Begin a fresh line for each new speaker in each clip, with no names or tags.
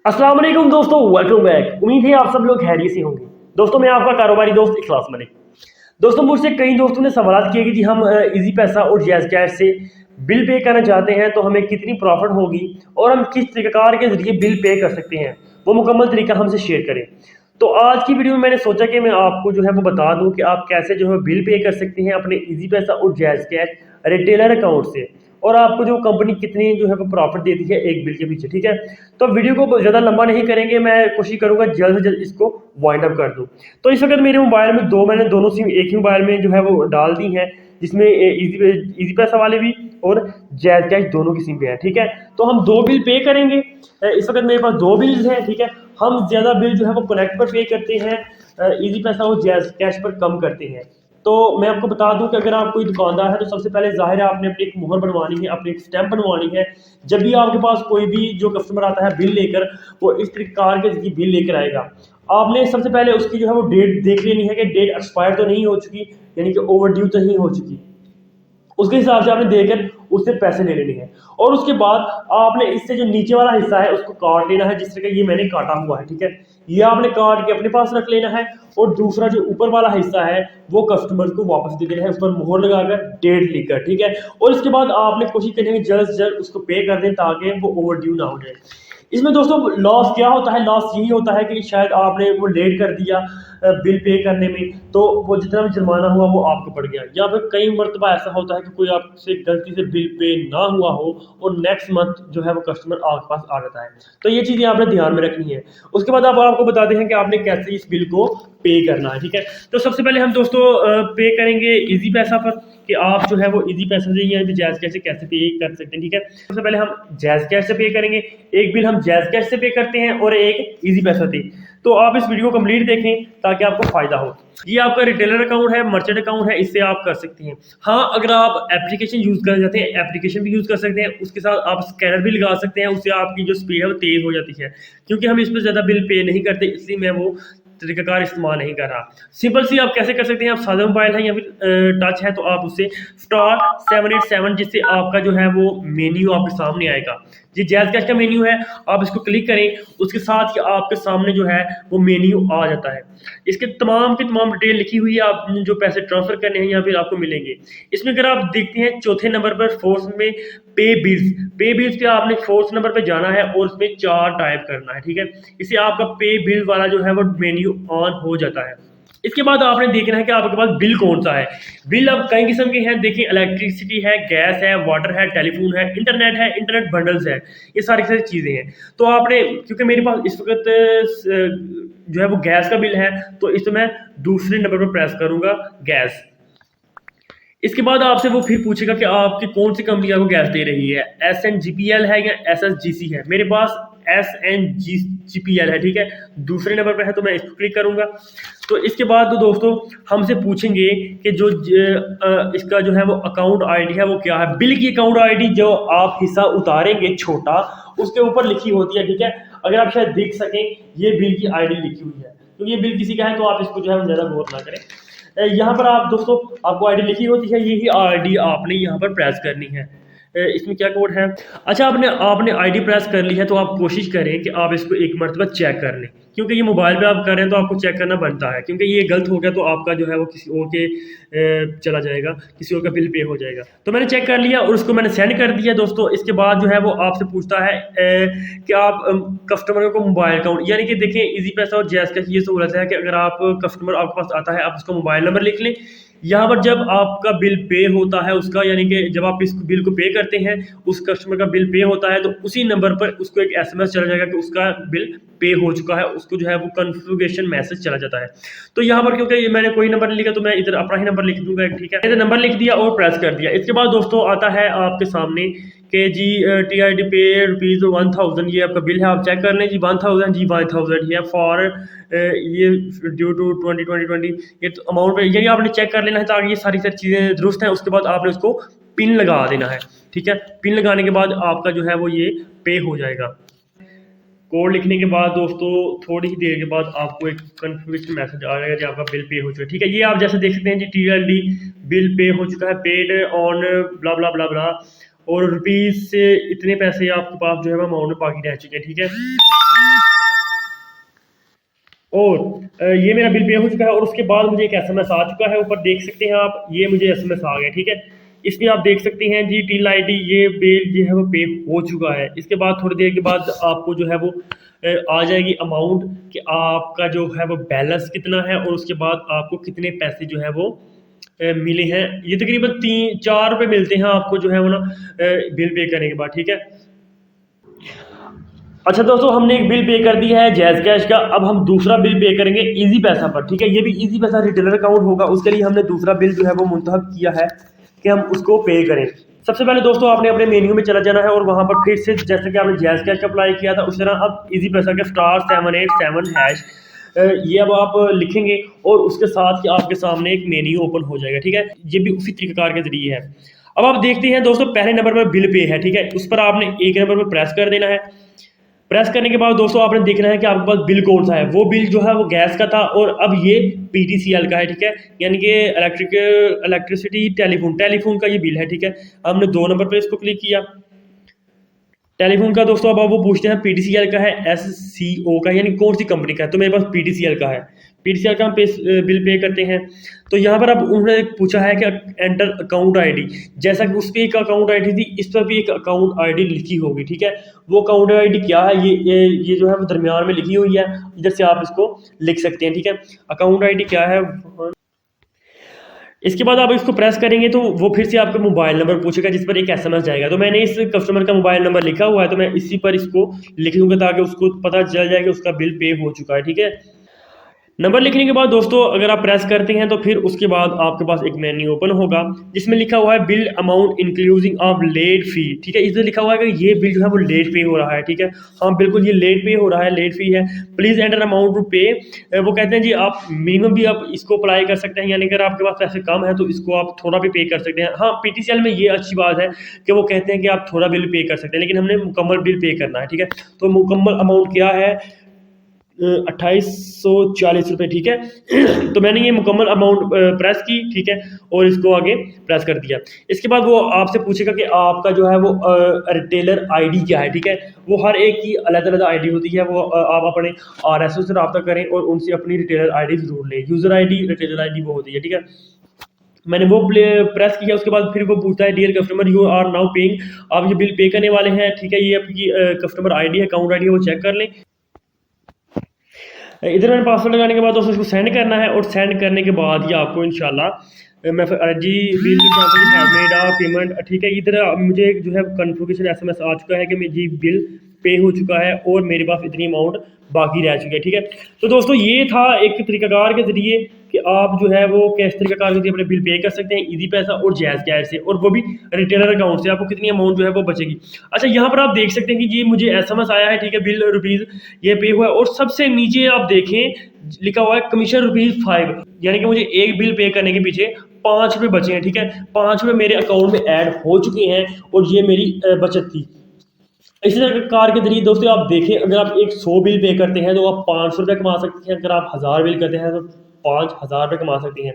अस्सलाम वालेकुम दोस्तों, वेलकम बैक। उम्मीद है आप सब लोग खैरियत से होंगे। दोस्तों मैं आपका कारोबारी दोस्त इखलास मलिक। दोस्तों मुझसे कई दोस्तों ने सवाल किए कि जी हम इजी पैसा और जैज़ कैश से बिल पे करना चाहते हैं तो हमें कितनी प्रॉफिट होगी और हम किस तरीक़ाकार के ज़रिए बिल पे कर सकते हैं, वो मुकम्मल तरीका हमसे शेयर करें। तो आज की वीडियो में मैंने सोचा कि मैं आपको जो है वो बता दूं कि आप कैसे जो है बिल पे कर सकते हैं अपने इजी पैसा और जैज़ कैश रिटेलर अकाउंट से, और आपको जो कंपनी कितनी जो है वो प्रॉफिट देती है एक बिल के पीछे। ठीक है, तो वीडियो को ज़्यादा लंबा नहीं करेंगे, मैं कोशिश करूंगा जल्द से जल्द इसको वाइंड अप कर दूं। तो इस वक्त मेरे मोबाइल में मैंने दोनों सिम एक ही मोबाइल में जो है वो डाल दी हैं, जिसमें इजी पैसा वाले भी और जैज़ कैश दोनों की सिम पे है। ठीक है, तो हम दो बिल पे करेंगे। इस वक्त मेरे पास दो बिल्स हैं। ठीक है, हम ज़्यादा बिल जो है वो कनेक्ट पर पे करते हैं, इजी पैसा और जैज़ कैश पर कम करते हैं। तो मैं आपको बता दूं कि अगर आप कोई दुकानदार है तो सबसे पहले ज़ाहिर है आपने अपनी एक मुहर बनवानी है, अपनी एक स्टैंप बनवानी है। जब भी आपके पास कोई भी जो कस्टमर आता है बिल लेकर, वो इस प्रकार के बिल लेकर आएगा, आपने सबसे पहले उसकी जो है वो डेट देख लेनी है कि डेट एक्सपायर तो नहीं हो चुकी, यानी कि ओवर ड्यू तो नहीं हो चुकी। उसके हिसाब से आपने देकर उससे पैसे ले लेने हैं, और उसके बाद आपने इससे जो नीचे वाला हिस्सा है उसको काट लेना है, जिस तरह का ये मैंने काटा हुआ है। ठीक है, ये आपने काट के अपने पास रख लेना है, और दूसरा जो ऊपर वाला हिस्सा है वो कस्टमर को वापस दे देना है, उस पर मोहर लगाकर डेट लिखकर। ठीक है, और इसके बाद आपने कोशिश करनी है जल्द से जल्द उसको पे कर दें ताकि वो ओवर ड्यू ना हो जाए। इसमें दोस्तों लॉस क्या होता है? लॉस यही होता है कि शायद आपने वो लेट कर दिया बिल पे करने में, तो वो जितना भी जुर्माना हुआ वो आपको पड़ गया। या फिर कई मरतबा ऐसा होता है कि कोई आपसे गलती से बिल पे ना हुआ हो और नेक्स्ट मंथ जो है वो कस्टमर आपके पास आ जाता है। तो ये चीज़ें आपने ध्यान में रखनी है। उसके बाद अब आपको बताते हैं कि आपने कैसे इस बिल को पे करना है। ठीक है, तो सबसे पहले हम दोस्तों पे करेंगे इजी पैसा पर, कि आप जो है वो इजी पैसा से या जैज़ कैश से कैसे पे कर सकते हैं। ठीक है, सबसे पहले हम जैज़ कैश से पे करेंगे। एक बिल हम जैज़ कैश से पे करते हैं और एक इजी पैसा से। तो आप इस वीडियो को कंप्लीट देखें ताकि आपको फायदा हो। ये आपका रिटेलर अकाउंट है, मर्चेंट अकाउंट है, इससे आप कर सकते हैं। हाँ, अगर आप एप्लीकेशन यूज करना चाहते हैं, एप्लीकेशन भी यूज कर सकते हैं, उसके साथ आप स्कैनर भी लगा सकते हैं, उससे आपकी जो स्पीड है वो तेज हो जाती है। क्योंकि हम इसमें ज्यादा बिल पे नहीं करते, इसलिए मैं वो तरीकाकार इस्तेमाल नहीं कर रहा। सिंपल सी आप कैसे कर सकते हैं, आप सादा मोबाइल है या फिर टच है तो आप उससे *787 जिससे आपका जो है वो मेन्यू आपके सामने आएगा। जी जैज़ कैश का मेन्यू है, आप इसको क्लिक करें, उसके साथ ही आपके सामने जो है वो मेन्यू आ जाता है। इसके तमाम की तमाम डिटेल लिखी हुई है, आपने जो पैसे ट्रांसफर करने हैं या फिर आपको मिलेंगे। इसमें अगर आप देखते हैं चौथे नंबर पर फोर्थ में पे बिल्स पे आपने फोर्थ नंबर पे जाना है और उसमें 4 टाइप करना है। ठीक है, इससे आपका पे बिल वाला जो है वो मेन्यू ऑन हो जाता है। इसके बाद आपने देखना है कि आपके पास बिल कौन सा है। बिल अब कई किस्म के हैं, देखिए इलेक्ट्रिसिटी है, गैस है, वाटर है, टेलीफोन है, इंटरनेट बंडल्स है, ये सारी सारी चीज़ें हैं। तो आपने, क्योंकि मेरे पास इस वक्त जो है वो गैस का बिल है, तो इसमें मैं दूसरे नंबर पर प्रेस करूंगा गैस। इसके बाद आपसे वो फिर पूछेगा कि आपकी कौन सी कंपनी आपको गैस दे रही है, SNGPL है या SSGC है। मेरे पास SNGPL है। ठीक है, दूसरे नंबर पर है तो मैं इसको क्लिक करूंगा। तो इसके बाद तो दोस्तों हमसे पूछेंगे कि जो इसका जो है वो अकाउंट आईडी है वो क्या है। बिल की अकाउंट आईडी जो आप हिस्सा उतारेंगे छोटा, उसके ऊपर लिखी होती है। ठीक है, अगर आप शायद देख सकें, ये बिल की आईडी लिखी हुई है। तो ये बिल किसी का है तो आप इसको जो है ज़्यादा गौर ना करें। यहाँ पर आप दोस्तों आपको आईडी लिखी होती है, यही आईडी आपने यहाँ पर प्रेस करनी है। इसमें क्या कोड है? अच्छा, आपने आईडी प्रेस कर ली है तो आप कोशिश करें कि आप इसको एक मरतबा चेक कर लें, क्योंकि ये मोबाइल पे आप कर रहे हैं तो आपको चेक करना बनता है। क्योंकि ये गलत हो गया तो आपका जो है वो किसी और के चला जाएगा, किसी और का बिल पे हो जाएगा। तो मैंने चेक कर लिया और उसको मैंने सेंड कर दिया दोस्तों। इसके बाद जो है वो आपसे पूछता है कि आप कस्टमर को मोबाइल अकाउंट, यानी कि देखें इजी पैसा और जैज़ कैश ये सहूलत है कि अगर आप कस्टमर आपके पास आता है, आप उसका मोबाइल नंबर लिख लें। यहाँ पर जब आपका बिल पे होता है उसका, यानी कि जब आप इस बिल को पे करते हैं, उस कस्टमर का बिल पे होता है, तो उसी नंबर पर उसको एक SMS चला जाएगा कि उसका बिल पे हो चुका है, उसको जो है वो कन्फर्मेशन मैसेज चला जाता है। तो यहाँ पर क्योंकि मैंने कोई नंबर नहीं लिखा तो मैं इधर अपना ही नंबर लिख दूंगा। ठीक है, मैंने नंबर लिख दिया और प्रेस कर दिया। इसके बाद दोस्तों आता है आपके सामने कि जी TID पे ₹1000, ये आपका बिल है, आप चेक कर लें जी 1000, जी 1000 है फॉर ये ड्यू टू 2020 ये तो अमाउंट पे, यानी आपने चेक कर लेना है ताकि ये सारी सारी चीज़ें दुरुस्त हैं। उसके बाद आपने उसको पिन लगा देना है। ठीक है, पिन लगाने के बाद आपका जो है वो ये पे हो जाएगा। कोड लिखने के बाद दोस्तों थोड़ी ही देर के बाद आपको एक कन्फर्मेशन मैसेज आ जाएगा कि आपका बिल पे हो चुका है। ठीक है, ये आप जैसे देख सकते हैं जी TLD बिल पे हो चुका है, पेड ऑन ब्ला ब्ला ब्ला ब्ला, और रुपीज़ से इतने पैसे आपके पास जो है वो अमाउंट में बाकी रह चुके हैं, ठीक है। और ये मेरा बिल पे हो चुका है और उसके बाद मुझे एक एसएमएस आ चुका है, ऊपर देख सकते हैं आप, ये मुझे एसएमएस आ गया, ठीक है। इसमें आप देख सकते हैं जी टिल आईडी, ये बिल जो है वो पे हो चुका है। इसके बाद थोड़ी देर के बाद आपको जो है वो आ जाएगी अमाउंट कि आपका जो है वो बैलेंस कितना है और उसके बाद आपको कितने पैसे जो है वो मिले हैं। ये तकरीबन 3-4 रुपये मिलते हैं आपको जो है वो ना बिल पे करने के बाद, ठीक है। अच्छा दोस्तों, हमने एक बिल पे कर दिया है जैज़ कैश का, अब हम दूसरा बिल पे करेंगे इजी पैसा पर, ठीक है। ये भी इजी पैसा रिटेलर अकाउंट होगा, उसके लिए हमने दूसरा बिल जो है वो मुंतहब किया है कि हम उसको पे करें। सबसे पहले दोस्तों आपने अपने मेन्यू में चला जाना है और वहाँ पर फिर से जैसे कि आपने जैज़ कैश का अप्लाई किया था उस तरह अब इजी पैसा के *787# ये अब आप लिखेंगे और उसके साथ ही आपके सामने एक मेन्यू ओपन हो जाएगा, ठीक है। ये भी उसी तरीक़ेकार के जरिए है। अब आप देखते हैं दोस्तों, पहले नंबर पर बिल पे है, ठीक है। उस पर आपने एक नंबर पर प्रेस कर देना है। प्रेस करने के बाद दोस्तों आपने देखना है कि आपके पास बिल कौन सा है। वो बिल जो है वो गैस का था और अब ये PTCL का है, ठीक है, यानी कि इलेक्ट्रिसिटी टेलीफोन का ये बिल है, ठीक है। हमने 2 नंबर पर इसको क्लिक किया। टेलीफोन का दोस्तों अब आप वो पूछते हैं PTCL का है SCO का, यानी कौन सी कंपनी का है, तो मेरे पास PTCL का है। PTCL का हम बिल पे करते हैं। तो यहाँ पर अब उन्होंने पूछा है कि एंटर अकाउंट आईडी, जैसा कि उस पर एक अकाउंट आईडी थी, इस पर भी एक अकाउंट आईडी लिखी होगी, ठीक है। वो अकाउंट आईडी क्या है, ये जो है वो दरमियान में लिखी हुई है, इधर से आप इसको लिख सकते हैं, ठीक है। अकाउंट आईडी क्या है। इसके बाद आप इसको प्रेस करेंगे तो वो फिर से आपका मोबाइल नंबर पूछेगा जिस पर एक एसएमएस जाएगा। तो मैंने इस कस्टमर का मोबाइल नंबर लिखा हुआ है, तो मैं इसी पर इसको लिख दूंगा ताकि उसको पता चल जाए कि उसका बिल पे हो चुका है, ठीक है। नंबर लिखने के बाद दोस्तों अगर आप प्रेस करते हैं तो फिर उसके बाद आपके पास एक मेन्यू ओपन होगा जिसमें लिखा हुआ है bill amount including of late fee, ठीक है। इसमें लिखा हुआ है कि ये बिल जो है वो लेट पे हो रहा है, ठीक है। हाँ बिल्कुल, ये लेट पे हो रहा है, लेट फी है। प्लीज़ एंटर अमाउंट टू पे। वो कहते हैं जी आप मिनिमम भी आप इसको अप्लाई कर सकते हैं, यानी अगर आपके पास पैसे कम है तो इसको आप थोड़ा भी पे कर सकते हैं। हाँ PTCL में ये अच्छी बात है कि वो कहते हैं कि आप थोड़ा बिल पे कर सकते हैं, लेकिन हमने मुकम्मल बिल पे करना है, ठीक है। तो मुकम्मल अमाउंट क्या है, 2840 रुपये, ठीक है। तो मैंने ये मुकम्मल अमाउंट प्रेस की, ठीक है, और इसको आगे प्रेस कर दिया। इसके बाद वो आपसे पूछेगा कि आपका जो है वो रिटेलर आईडी क्या है, ठीक है। वो हर एक की अलग अलग आईडी होती है, वो आप अपने RSO से रब्ता करें और उनसे अपनी रिटेलर आईडी ज़रूर लें। यूज़र आईडी, रिटेलर आईडी वो होती है, ठीक है। मैंने वो प्रेस किया, उसके बाद फिर वो पूछता है dear customer you are now paying, आप ये बिल पे करने वाले हैं, ठीक है। ये आपकी कस्टमर आईडी है, अकाउंट आईडी है, वो चेक कर लें। इधर मैंने पासवर्ड लगाने के बाद दोस्तों इसको सेंड करना है और सेंड करने के बाद ही आपको इंशाल्लाह मैं जी बिल मेड पेमेंट, ठीक है। इधर मुझे जो है कन्फर्मेशन SMS आ चुका है कि जी बिल पे हो चुका है और मेरे पास इतनी अमाउंट बाकी रह चुकी है, ठीक है। तो दोस्तों ये था एक तरीकाकार के ज़रिए कि आप जो है वो किस तरीकाकार से अपने बिल पे कर सकते हैं इजी पैसा और जैज़ कैश से, और वो भी रिटेलर अकाउंट से। आपको कितनी अमाउंट जो है वो बचेगी। अच्छा यहाँ पर आप देख सकते हैं कि ये मुझे SMS आया है, ठीक है, बिल रुपीज़ ये पे हुआ है और सबसे नीचे आप देखें लिखा हुआ है कमीशन ₹5, यानी कि मुझे एक बिल पे करने के पीछे 5 रुपये बचे हैं, ठीक है। 5 रुपये मेरे अकाउंट में ऐड हो चुके हैं और ये मेरी बचत थी। इसी प्रकार के जरिए दोस्तों आप देखें, अगर आप 100 बिल पे करते हैं तो आप 500 रुपये कमा सकते हैं, अगर आप 1000 बिल करते हैं तो 5000 रुपये कमा सकते हैं।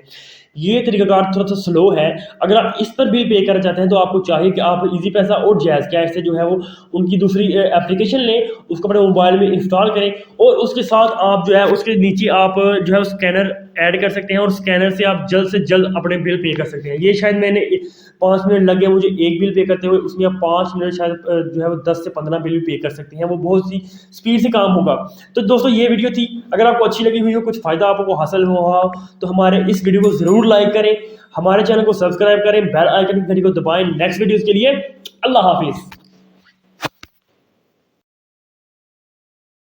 ये तरीकाकार थोड़ा सा स्लो है। अगर आप इस पर बिल पे करना चाहते हैं तो आपको चाहिए कि आप इजी पैसा और जैज़ कैश से जो है वो उनकी दूसरी एप्लीकेशन लें, उसको अपने मोबाइल में इंस्टॉल करें और उसके साथ आप जो है उसके नीचे आप जो है स्कैनर ऐड कर सकते हैं और स्कैनर से आप जल्द से जल्द अपने बिल पे कर सकते हैं। ये शायद मैंने 5 मिनट लग गए मुझे एक बिल पे करते हुए, उसमें आप 5 मिनट शायद जो है वो 10 से 15 बिल पे कर सकते हैं। वो बहुत सी स्पीड से काम होगा। तो दोस्तों ये वीडियो थी, अगर आपको अच्छी लगी हुई हो, कुछ फ़ायदा आपको हासिल हुआ हो तो हमारे इस वीडियो को ज़रूर लाइक करें, हमारे चैनल को सब्सक्राइब करें, बेल आइकन की घंटी को दबाएं नेक्स्ट वीडियोज़ के लिए। अल्लाह हाफिज़।